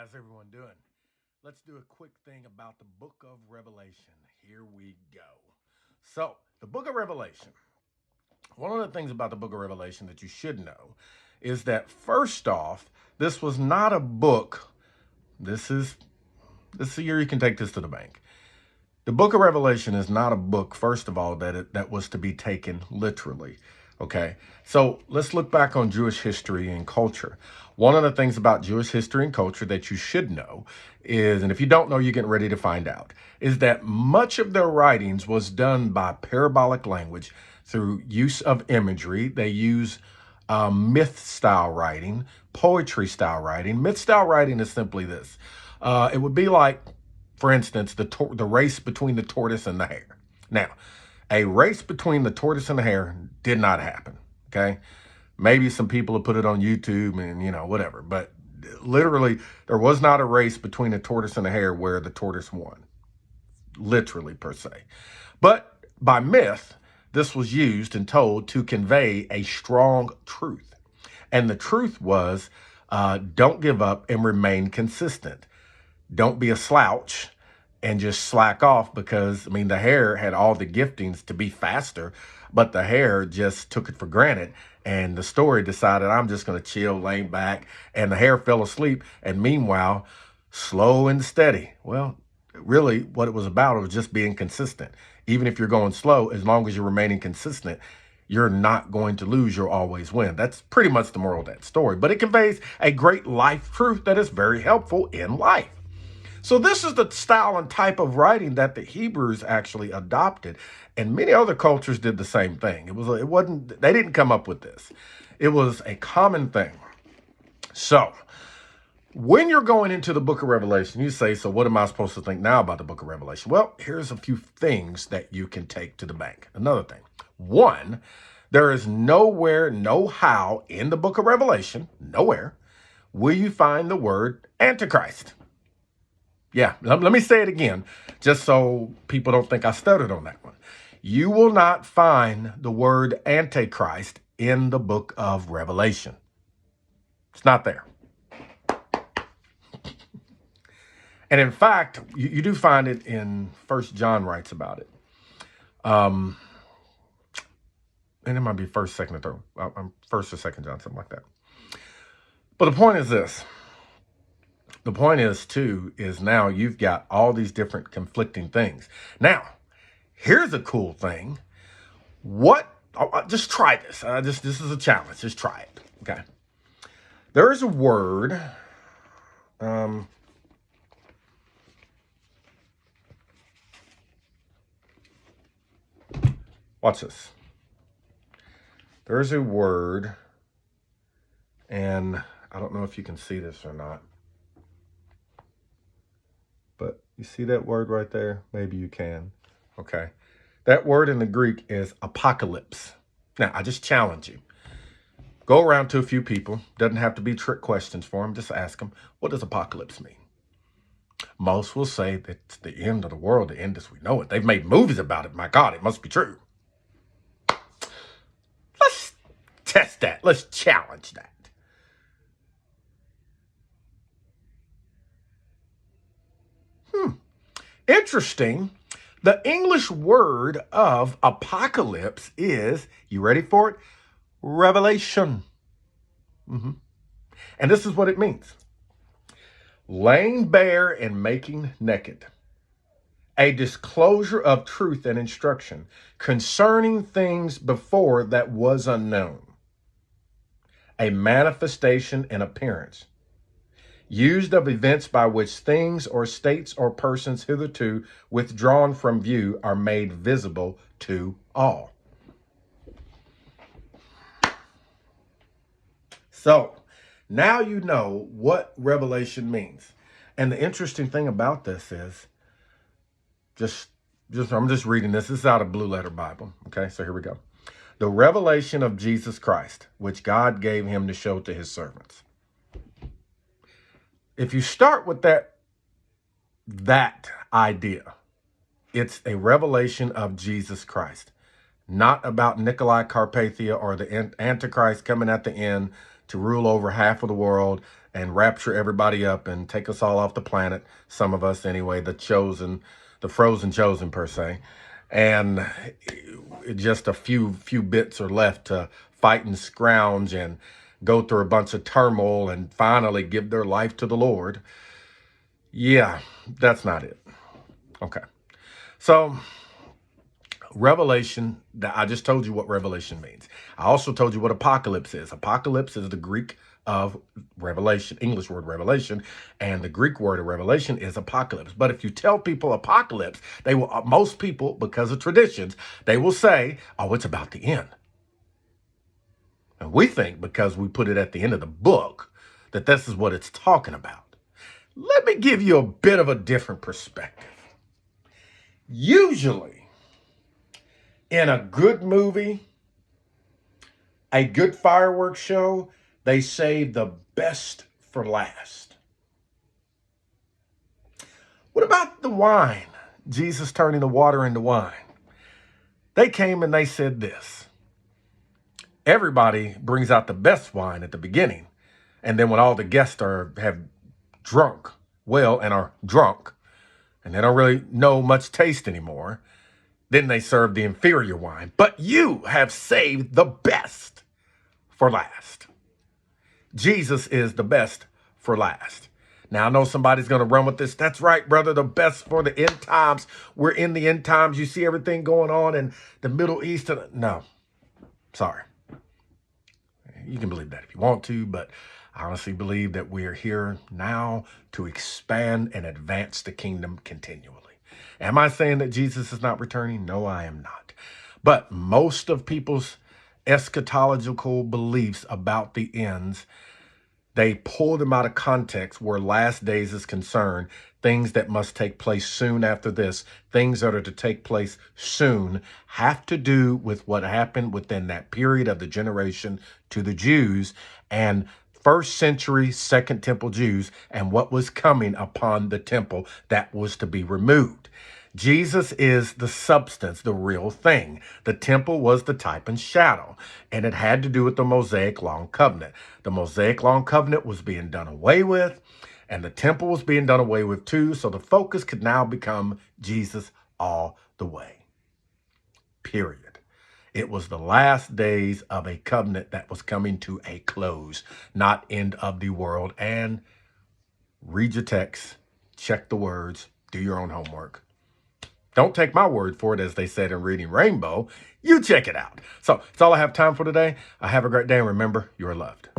How's everyone doing? Let's do a quick thing about the book of Revelation. Here we go. So, the book of Revelation, one of the things about the book of Revelation that you should know is that first off, this was not a book. This is a year you can take this to the bank. The book of Revelation is not a book, first of all, that was to be taken literally. Okay, so let's look back on Jewish history and culture. One of the things about Jewish history and culture that you should know is, and if you don't know, you're getting ready to find out, is that much of their writings was done by parabolic language through use of imagery. They use myth style writing, poetry style writing. Myth style writing is simply this. It would be like, for instance, the race between the tortoise and the hare. Now, a race between the tortoise and the hare did not happen. Okay. Maybe some people have put it on YouTube and, whatever. But literally, there was not a race between the tortoise and the hare where the tortoise won, literally per se. But by myth, this was used and told to convey a strong truth. And the truth was, don't give up and remain consistent. Don't be a slouch and just slack off because, the hare had all the giftings to be faster, but the hare just took it for granted. And the story decided, I'm just going to chill, lay back, and the hare fell asleep. And meanwhile, slow and steady. Well, really what it was about was just being consistent. Even if you're going slow, as long as you're remaining consistent, you're not going to lose. You'll always win. That's pretty much the moral of that story. But it conveys a great life truth that is very helpful in life. So this is the style and type of writing that the Hebrews actually adopted, and many other cultures did the same thing. They didn't come up with this. It was a common thing. So when you're going into the book of Revelation, you say, so what am I supposed to think now about the book of Revelation? Well, here's a few things that you can take to the bank. Another thing. One, there is nowhere, no how in the book of Revelation, nowhere, will you find the word Antichrist. Yeah, let me say it again, just so people don't think I stuttered on that one. You will not find the word Antichrist in the book of Revelation. It's not there. And in fact, you do find it in First John writes about it. And it might be first, second, or third. First or second John, something like that. But the point is this. The point is, too, is now you've got all these different conflicting things. Now, here's a cool thing. Just try this. This is a challenge. Just try it. Okay. There is a word. Watch this. There's a word, and I don't know if you can see this or not. But you see that word right there? Maybe you can. Okay. That word in the Greek is apocalypse. Now, I just challenge you. Go around to a few people. Doesn't have to be trick questions for them. Just ask them, what does apocalypse mean? Most will say that it's the end of the world, the end as we know it. They've made movies about it. My God, it must be true. Let's test that. Let's challenge that. Interesting. The English word of apocalypse is, you ready for it? Revelation. And this is what it means. Laying bare and making naked. A disclosure of truth and instruction concerning things before that was unknown. A manifestation and appearance. Used of events by which things or states or persons hitherto withdrawn from view are made visible to all. So now you know what Revelation means. And the interesting thing about this is, I'm just reading this. This is out of Blue Letter Bible. Okay, so here we go. The revelation of Jesus Christ, which God gave him to show to his servants. If you start with that idea, it's a revelation of Jesus Christ, not about Nikolai Carpathia or the Antichrist coming at the end to rule over half of the world and rapture everybody up and take us all off the planet. Some of us anyway, the frozen chosen per se. And just a few bits are left to fight and scrounge and go through a bunch of turmoil and finally give their life to the Lord. Yeah, that's not it. Okay. So Revelation, I just told you what Revelation means. I also told you what apocalypse is. Apocalypse is the Greek of revelation, English word revelation, and the Greek word of revelation is apocalypse. But if you tell people apocalypse, they will, most people, because of traditions, they will say, oh, it's about the end. And we think because we put it at the end of the book that this is what it's talking about. Let me give you a bit of a different perspective. Usually, in a good movie, a good fireworks show, they save the best for last. What about the wine? Jesus turning the water into wine. They came and they said this. Everybody brings out the best wine at the beginning. And then when all the guests have drunk well and are drunk, and they don't really know much taste anymore, then they serve the inferior wine. But you have saved the best for last. Jesus is the best for last. Now, I know somebody's going to run with this. That's right, brother, the best for the end times. We're in the end times. You see everything going on in the Middle East. No, sorry. You can believe that if you want to, but I honestly believe that we are here now to expand and advance the kingdom continually. Am I saying that Jesus is not returning? No, I am not. But most of people's eschatological beliefs about the ends, they pull them out of context where last days is concerned, things that must take place soon after this, things that are to take place soon have to do with what happened within that period of the generation to the Jews and first century Second Temple Jews and what was coming upon the temple that was to be removed. Jesus is the substance, the real thing. The temple was the type and shadow, and it had to do with the Mosaic Law and Covenant. The Mosaic Law and Covenant was being done away with, and the temple was being done away with too, so the focus could now become Jesus all the way. Period. It was the last days of a covenant that was coming to a close, not end of the world. And read your text, check the words, do your own homework. Don't take my word for it, as they said in Reading Rainbow. You check it out. So that's all I have time for today. Have a great day, and remember, you're loved.